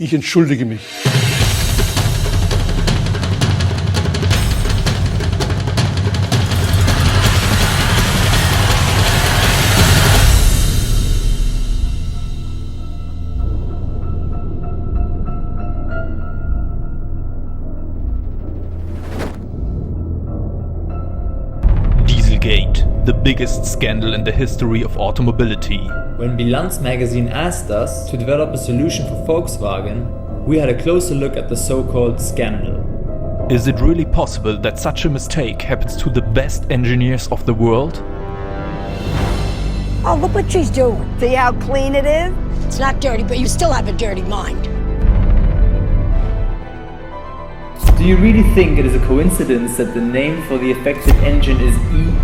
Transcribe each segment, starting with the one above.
Ich entschuldige mich. Dieselgate, the biggest scandal in the history of automobility. When Bilanz magazine asked us to develop a solution for Volkswagen, we had a closer look at the so-called scandal. Is it really possible that such a mistake happens to the best engineers of the world? Oh, look what she's doing. See how clean it is? It's not dirty, but you still have a dirty mind. Do you really think it is a coincidence that the name for the affected engine is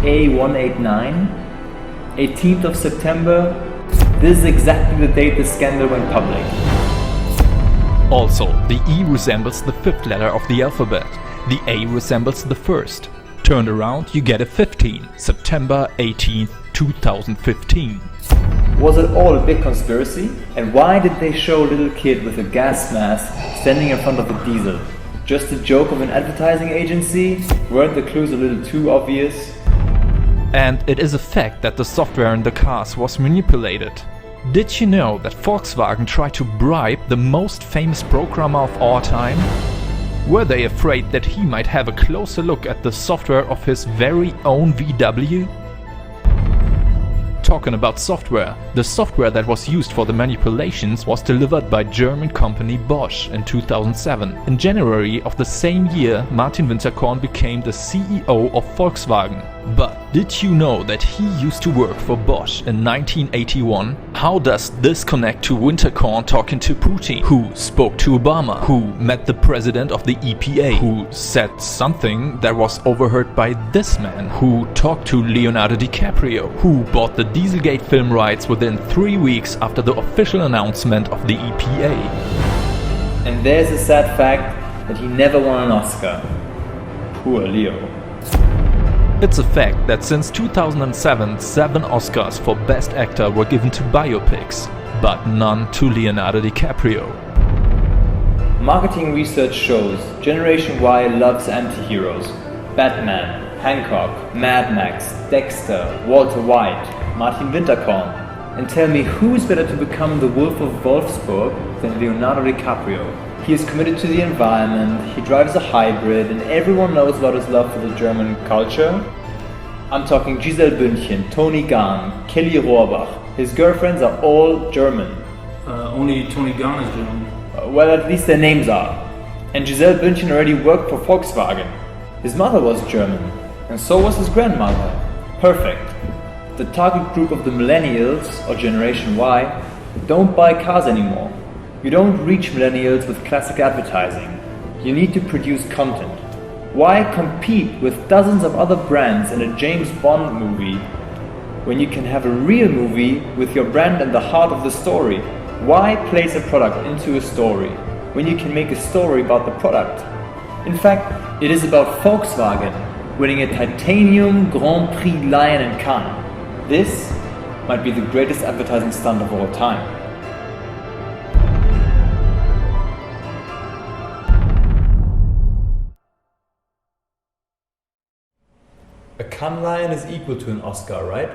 EA189? 18th of September? This is exactly the date the scandal went public. Also, the E resembles the fifth letter of the alphabet. The A resembles the first. Turned around, you get a 15. September 18th, 2015. Was it all a big conspiracy? And why did they show a little kid with a gas mask standing in front of a diesel? Just a joke of an advertising agency? Weren't the clues a little too obvious? And it is a fact that the software in the cars was manipulated. Did you know that Volkswagen tried to bribe the most famous programmer of all time? Were they afraid that he might have a closer look at the software of his very own VW? Talking about software, the software that was used for the manipulations was delivered by German company Bosch in 2007. In January of the same year, Martin Winterkorn became the CEO of Volkswagen. But did you know that he used to work for Bosch in 1981? How does this connect to Winterkorn talking to Putin, who spoke to Obama, who met the president of the EPA, who said something that was overheard by this man, who talked to Leonardo DiCaprio, who bought the Dieselgate film rights within 3 weeks after the official announcement of the EPA? And there's a sad fact that he never won an Oscar. Poor Leo. It's a fact that since 2007, 7 Oscars for Best Actor were given to biopics, but none to Leonardo DiCaprio. Marketing research shows Generation Y loves anti-heroes. Batman, Hancock, Mad Max, Dexter, Walter White, Martin Winterkorn. And tell me, who's better to become the Wolf of Wolfsburg than Leonardo DiCaprio? He is committed to the environment, he drives a hybrid, and everyone knows about his love for the German culture. I'm talking Giselle Bündchen, Tony Gahn, Kelly Rohrbach. His girlfriends are all German. Only Tony Gahn is German. Well, at least their names are. And Giselle Bündchen already worked for Volkswagen. His mother was German, and so was his grandmother. Perfect. The target group of the millennials, or Generation Y, don't buy cars anymore. You don't reach millennials with classic advertising. You need to produce content. Why compete with dozens of other brands in a James Bond movie when you can have a real movie with your brand in the heart of the story? Why place a product into a story when you can make a story about the product? In fact, it is about Volkswagen winning a titanium Grand Prix Lion in Cannes. This might be the greatest advertising stunt of all time. A Cannes Lion is equal to an Oscar, right?